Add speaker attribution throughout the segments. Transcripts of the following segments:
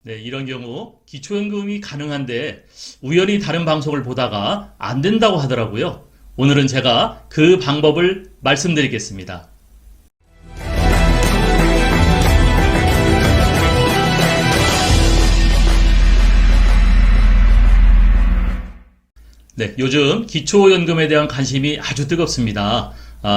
Speaker 1: 네, 이런 경우 기초연금이 가능한데 우연히 다른 방송을 보다가 안 된다고 하더라고요. 오늘은 제가 그 방법을 말씀드리겠습니다. 네, 요즘 기초연금에 대한 관심이 아주 뜨겁습니다.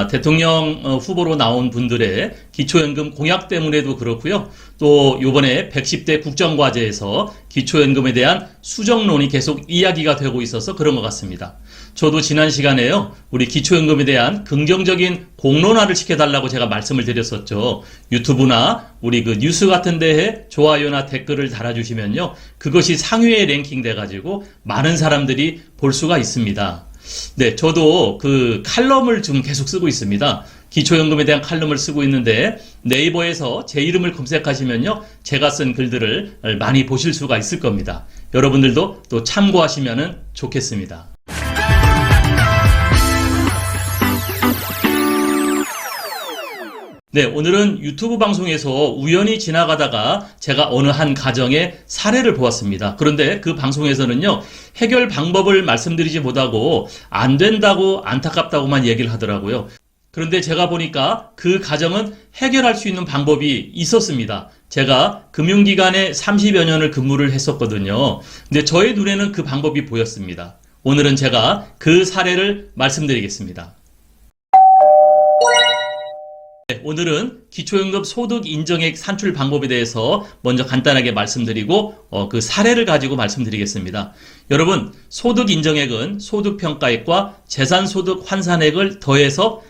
Speaker 1: 대통령 후보로 나온 분들의 기초연금 공약 때문에도 그렇고요. 또 요번에 110대 국정과제에서 기초연금에 대한 수정론이 계속 이야기가 되고 있어서 그런 것 같습니다. 저도 지난 시간에요, 우리 기초연금에 대한 긍정적인 공론화를 시켜달라고 제가 말씀을 드렸었죠. 유튜브나 우리 그 뉴스 같은 데에 좋아요나 댓글을 달아주시면요, 그것이 상위에 랭킹 돼가지고 많은 사람들이 볼 수가 있습니다. 네, 저도 그 칼럼을 좀 계속 쓰고 있습니다. 기초연금에 대한 칼럼을 쓰고 있는데 네이버에서 제 이름을 검색하시면요, 제가 쓴 글들을 많이 보실 수가 있을 겁니다. 여러분들도 또 참고하시면 좋겠습니다. 네, 오늘은 유튜브 방송에서 우연히 지나가다가 제가 어느 한 가정의 사례를 보았습니다. 그런데 그 방송에서는요, 해결 방법을 말씀드리지 못하고 안 된다고 안타깝다고만 얘기를 하더라고요. 그런데 제가 보니까 그 가정은 해결할 수 있는 방법이 있었습니다. 제가 금융기관에 30여 년을 근무를 했었거든요. 근데 저의 눈에는 그 방법이 보였습니다. 오늘은 제가 그 사례를 말씀드리겠습니다. 네, 오늘은 기초연금 소득 인정액 산출 방법에 대해서 먼저 간단하게 말씀드리고 그 사례를 가지고 말씀드리겠습니다. 여러분, 소득 인정액은 소득평가액과 재산소득 환산액을 더해서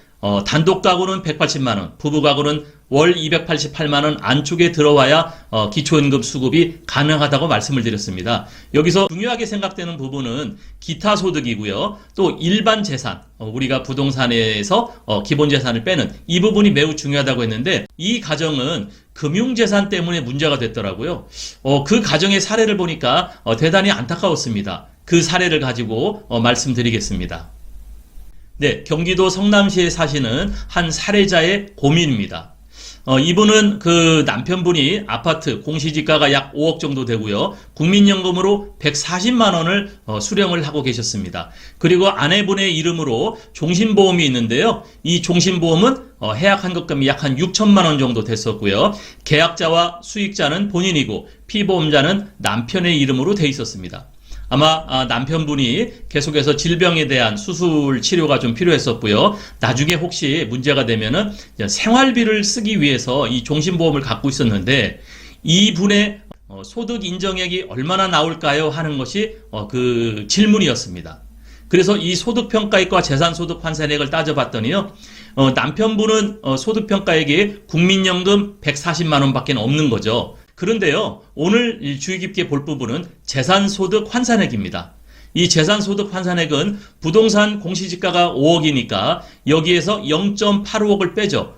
Speaker 1: 단독 가구는 180만 원, 부부 가구는 월 288만 원 안쪽에 들어와야 기초연금 수급이 가능하다고 말씀을 드렸습니다. 여기서 중요하게 생각되는 부분은 기타 소득이고요. 또 일반 재산, 우리가 부동산에서 기본 재산을 빼는 이 부분이 매우 중요하다고 했는데, 이 가정은 금융재산 때문에 문제가 됐더라고요. 그 가정의 사례를 보니까 대단히 안타까웠습니다. 그 사례를 가지고 말씀드리겠습니다. 네, 경기도 성남시에 사시는 한 사례자의 고민입니다. 이분은 그 남편분이 아파트 공시지가가 약 5억 정도 되고요. 국민연금으로 140만 원을 수령을 하고 계셨습니다. 그리고 아내분의 이름으로 종신보험이 있는데요. 이 종신보험은 해약 환급금이 약 한 6천만 원 정도 됐었고요. 계약자와 수익자는 본인이고 피보험자는 남편의 이름으로 돼 있었습니다. 아마 남편분이 계속해서 질병에 대한 수술 치료가 좀 필요했었고요. 나중에 혹시 문제가 되면은 생활비를 쓰기 위해서 이 종신보험을 갖고 있었는데, 이분의 소득 인정액이 얼마나 나올까요? 하는 것이 그 질문이었습니다. 그래서 이 소득평가액과 재산소득 환산액을 따져봤더니요, 남편분은 소득평가액이 국민연금 140만 원밖에 없는 거죠. 그런데요, 오늘 주의 깊게 볼 부분은 재산소득 환산액입니다. 이 재산소득 환산액은 부동산 공시지가가 5억이니까 여기에서 0.85억을 빼죠.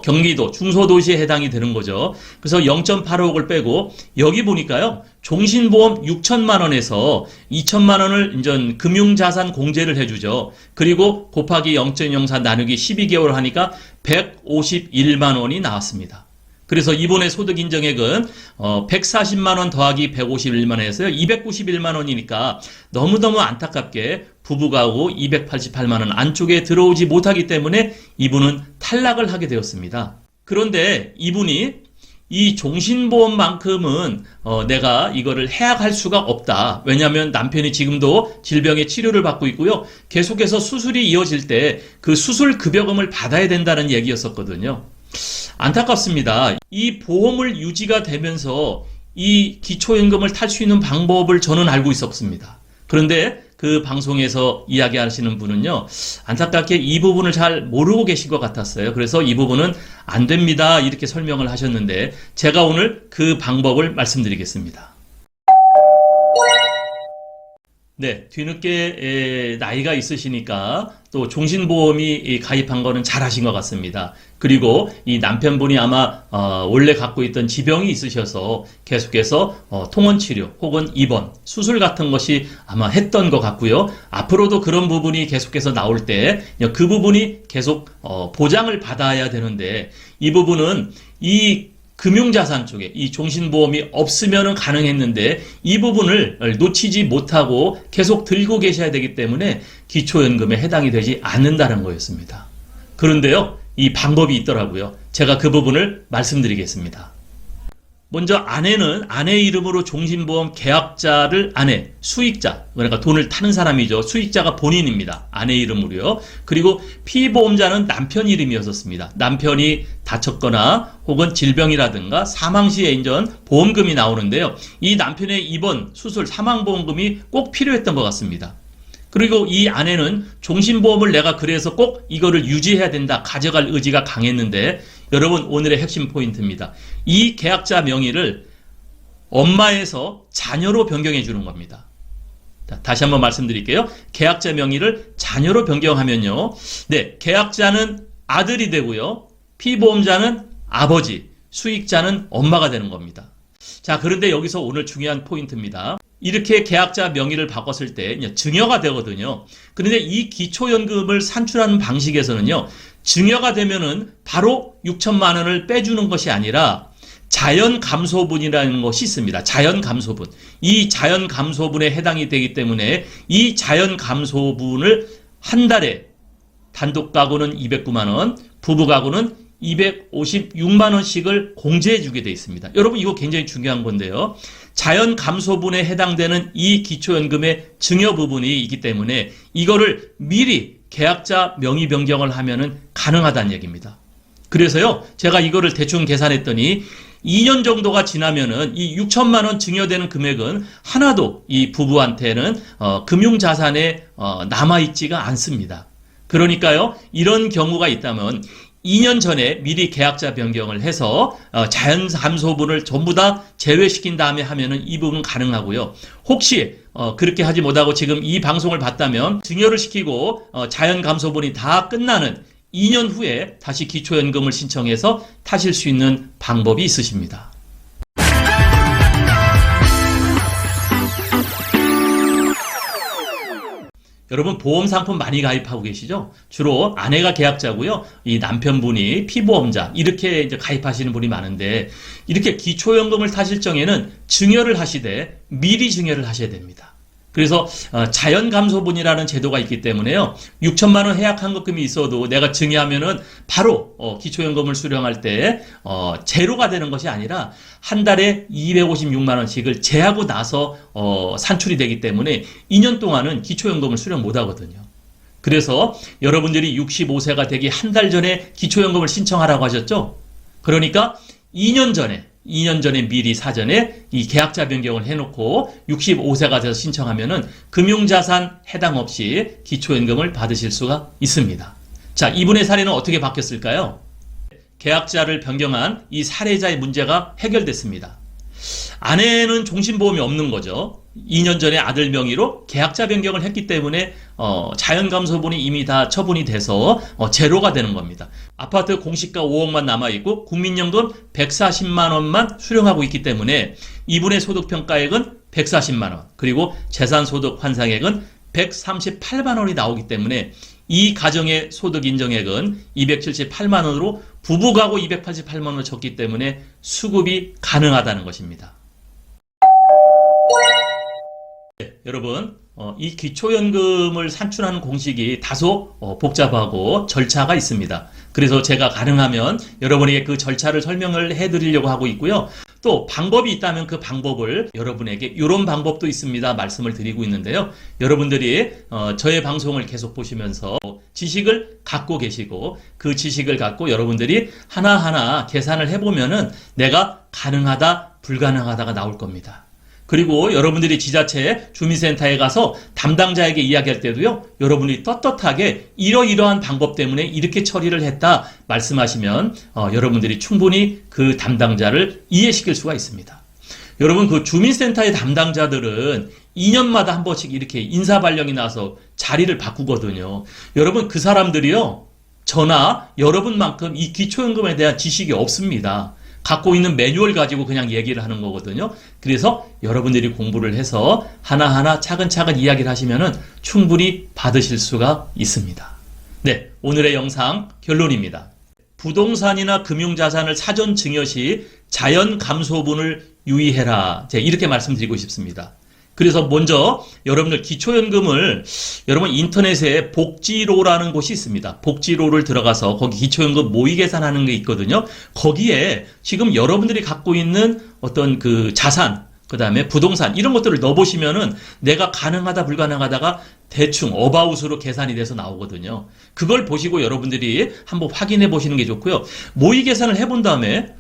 Speaker 1: 경기도 중소도시에 해당이 되는 거죠. 그래서 0.85억을 빼고 여기 보니까요, 종신보험 6천만 원에서 2천만 원을 이제 금융자산 공제를 해주죠. 그리고 곱하기 0.04 나누기 12개월 하니까 151만 원이 나왔습니다. 그래서 이번에 소득 인정액은 140만 원 더하기 151만 원에서요, 291만 원이니까 너무너무 안타깝게 부부가구 288만 원 안쪽에 들어오지 못하기 때문에 이분은 탈락을 하게 되었습니다. 그런데 이분이 이 종신보험만큼은 내가 이거를 해약할 수가 없다. 왜냐하면 남편이 지금도 질병의 치료를 받고 있고요. 계속해서 수술이 이어질 때 그 수술 급여금을 받아야 된다는 얘기였었거든요. 안타깝습니다. 이 보험을 유지가 되면서 이 기초연금을 탈 수 있는 방법을 저는 알고 있었습니다. 그런데 그 방송에서 이야기하시는 분은요, 안타깝게 이 부분을 잘 모르고 계신 것 같았어요. 그래서 이 부분은 안 됩니다, 이렇게 설명을 하셨는데, 제가 오늘 그 방법을 말씀드리겠습니다. 네, 뒤늦게 나이가 있으시니까 또 종신보험이 가입한 거는 잘하신 것 같습니다. 그리고 이 남편분이 아마 원래 갖고 있던 지병이 있으셔서 계속해서 통원치료 혹은 입원, 수술 같은 것이 아마 했던 것 같고요. 앞으로도 그런 부분이 계속해서 나올 때 그 부분이 계속 보장을 받아야 되는데, 이 부분은 이 금융자산 쪽에 이 종신보험이 없으면 가능했는데 이 부분을 놓치지 못하고 계속 들고 계셔야 되기 때문에 기초연금에 해당이 되지 않는다는 거였습니다. 그런데요, 이 방법이 있더라고요. 제가 그 부분을 말씀드리겠습니다. 먼저 아내는 아내 이름으로 종신보험 계약자를 아내, 수익자, 그러니까 돈을 타는 사람이죠. 수익자가 본인입니다. 아내 이름으로요. 그리고 피보험자는 남편 이름이었었습니다. 남편이 다쳤거나 혹은 질병이라든가 사망 시에 인전 보험금이 나오는데요. 이 남편의 입원, 수술, 사망보험금이 꼭 필요했던 것 같습니다. 그리고 이 아내는 종신보험을 내가 그래서 꼭 이거를 유지해야 된다, 가져갈 의지가 강했는데 여러분, 오늘의 핵심 포인트입니다. 이 계약자 명의를 엄마에서 자녀로 변경해 주는 겁니다. 다시 한번 말씀드릴게요. 계약자 명의를 자녀로 변경하면요. 네, 계약자는 아들이 되고요. 피보험자는 아버지, 수익자는 엄마가 되는 겁니다. 자, 그런데 여기서 오늘 중요한 포인트입니다. 이렇게 계약자 명의를 바꿨을 때 증여가 되거든요. 그런데 이 기초연금을 산출하는 방식에서는요, 증여가 되면은 바로 6천만 원을 빼주는 것이 아니라 자연감소분이라는 것이 있습니다. 자연감소분. 이 자연감소분에 해당이 되기 때문에 이 자연감소분을 한 달에 단독 가구는 209만 원, 부부 가구는 256만 원씩을 공제해 주게 되어 있습니다. 여러분, 이거 굉장히 중요한 건데요. 자연 감소분에 해당되는 이 기초연금의 증여 부분이 있기 때문에 이거를 미리 계약자 명의 변경을 하면은 가능하다는 얘기입니다. 그래서요, 제가 이거를 대충 계산했더니 2년 정도가 지나면은 이 6천만 원 증여되는 금액은 하나도 이 부부한테는 금융자산에 남아있지가 않습니다. 그러니까요, 이런 경우가 있다면 2년 전에 미리 계약자 변경을 해서 자연 감소분을 전부 다 제외시킨 다음에 하면은 이 부분 가능하고요. 혹시 그렇게 하지 못하고 지금 이 방송을 봤다면 증여를 시키고 자연 감소분이 다 끝나는 2년 후에 다시 기초연금을 신청해서 타실 수 있는 방법이 있으십니다. 여러분, 보험 상품 많이 가입하고 계시죠? 주로 아내가 계약자고요. 이 남편분이 피보험자, 이렇게 이제 가입하시는 분이 많은데, 이렇게 기초연금을 타실 적에는 증여를 하시되 미리 증여를 하셔야 됩니다. 그래서 자연감소분이라는 제도가 있기 때문에요. 6천만 원 해약환급금이 있어도 내가 증여하면은 바로 기초연금을 수령할 때 제로가 되는 것이 아니라 한 달에 256만 원씩을 제하고 나서 산출이 되기 때문에 2년 동안은 기초연금을 수령 못 하거든요. 그래서 여러분들이 65세가 되기 한 달 전에 기초연금을 신청하라고 하셨죠? 그러니까 2년 전에 미리 사전에 이 계약자 변경을 해놓고 65세가 돼서 신청하면은 금융자산 해당 없이 기초연금을 받으실 수가 있습니다. 자, 이분의 사례는 어떻게 바뀌었을까요? 계약자를 변경한 이 사례자의 문제가 해결됐습니다. 아내는 종신보험이 없는 거죠. 2년 전에 아들 명의로 계약자 변경을 했기 때문에 자연감소분이 이미 다 처분이 돼서 제로가 되는 겁니다. 아파트 공시가 5억만 남아있고 국민연금 140만 원만 수령하고 있기 때문에 이분의 소득평가액은 140만 원, 그리고 재산소득 환상액은 138만 원이 나오기 때문에 이 가정의 소득 인정액은 278만 원으로 부부가구 288만 원을 줬기 때문에 수급이 가능하다는 것입니다. 네, 여러분, 이 기초연금을 산출하는 공식이 다소 복잡하고 절차가 있습니다. 그래서 제가 가능하면 여러분에게 그 절차를 설명을 해드리려고 하고 있고요. 또 방법이 있다면 그 방법을 여러분에게 이런 방법도 있습니다 말씀을 드리고 있는데요. 여러분들이 저의 방송을 계속 보시면서 지식을 갖고 계시고 그 지식을 갖고 여러분들이 하나하나 계산을 해보면은 내가 가능하다 불가능하다가 나올 겁니다. 그리고 여러분들이 지자체 주민센터에 가서 담당자에게 이야기할 때도요, 여러분이 떳떳하게 이러이러한 방법 때문에 이렇게 처리를 했다 말씀하시면 여러분들이 충분히 그 담당자를 이해시킬 수가 있습니다. 여러분, 그 주민센터의 담당자들은 2년마다 한 번씩 이렇게 인사발령이 나서 자리를 바꾸거든요. 여러분, 그 사람들이요, 저나 여러분만큼 이 기초연금에 대한 지식이 없습니다. 갖고 있는 매뉴얼 가지고 그냥 얘기를 하는 거거든요. 그래서 여러분들이 공부를 해서 하나하나 차근차근 이야기를 하시면은 충분히 받으실 수가 있습니다. 네, 오늘의 영상 결론입니다. 부동산이나 금융자산을 사전 증여 시 자연 감소분을 유의해라. 제가 이렇게 말씀드리고 싶습니다. 그래서 먼저 여러분들 기초연금을 여러분 인터넷에 복지로라는 곳이 있습니다. 복지로를 들어가서 거기 기초연금 모의 계산하는 게 있거든요. 거기에 지금 여러분들이 갖고 있는 어떤 그 자산, 그 다음에 부동산 이런 것들을 넣어보시면은 내가 가능하다 불가능하다가 대충 어바웃으로 계산이 돼서 나오거든요. 그걸 보시고 여러분들이 한번 확인해 보시는 게 좋고요. 모의 계산을 해본 다음에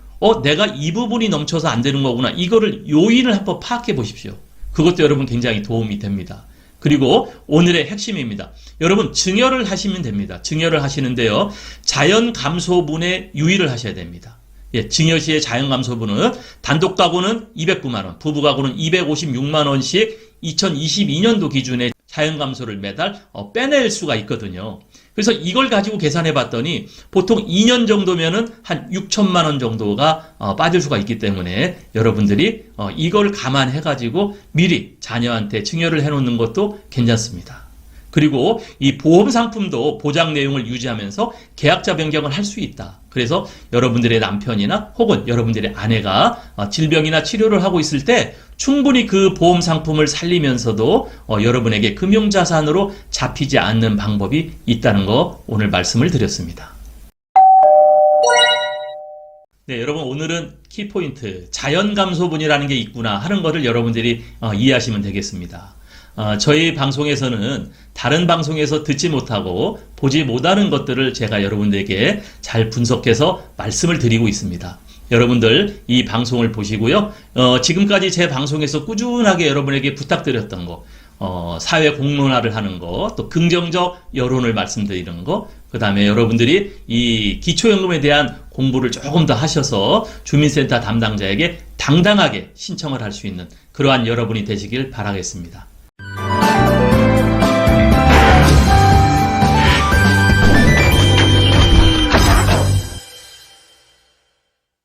Speaker 1: 내가 이 부분이 넘쳐서 안 되는 거구나. 이거를 요인을 한번 파악해 보십시오. 그것도 여러분 굉장히 도움이 됩니다. 그리고 오늘의 핵심입니다. 여러분 증여를 하시면 됩니다. 증여를 하시는데요. 자연 감소분에 유의를 하셔야 됩니다. 예, 증여 시의 자연 감소분은 단독 가구는 209만 원, 부부 가구는 256만 원씩 2022년도 기준에 자연 감소를 매달 빼낼 수가 있거든요. 그래서 이걸 가지고 계산해 봤더니 보통 2년 정도면은 한 6천만 원 정도가 빠질 수가 있기 때문에 여러분들이 이걸 감안해 가지고 미리 자녀한테 증여를 해 놓는 것도 괜찮습니다. 그리고 이 보험 상품도 보장 내용을 유지하면서 계약자 변경을 할 수 있다. 그래서 여러분들의 남편이나 혹은 여러분들의 아내가 질병이나 치료를 하고 있을 때 충분히 그 보험 상품을 살리면서도 여러분에게 금융자산으로 잡히지 않는 방법이 있다는 거 오늘 말씀을 드렸습니다. 네, 여러분 오늘은 키포인트 자연감소분이라는 게 있구나 하는 것을 여러분들이 이해하시면 되겠습니다. 저희 방송에서는 다른 방송에서 듣지 못하고 보지 못하는 것들을 제가 여러분들에게 잘 분석해서 말씀을 드리고 있습니다. 여러분들 이 방송을 보시고요. 지금까지 제 방송에서 꾸준하게 여러분에게 부탁드렸던 거, 사회 공론화를 하는 거, 또 긍정적 여론을 말씀드리는 거, 그 다음에 여러분들이 이 기초연금에 대한 공부를 조금 더 하셔서 주민센터 담당자에게 당당하게 신청을 할 수 있는 그러한 여러분이 되시길 바라겠습니다.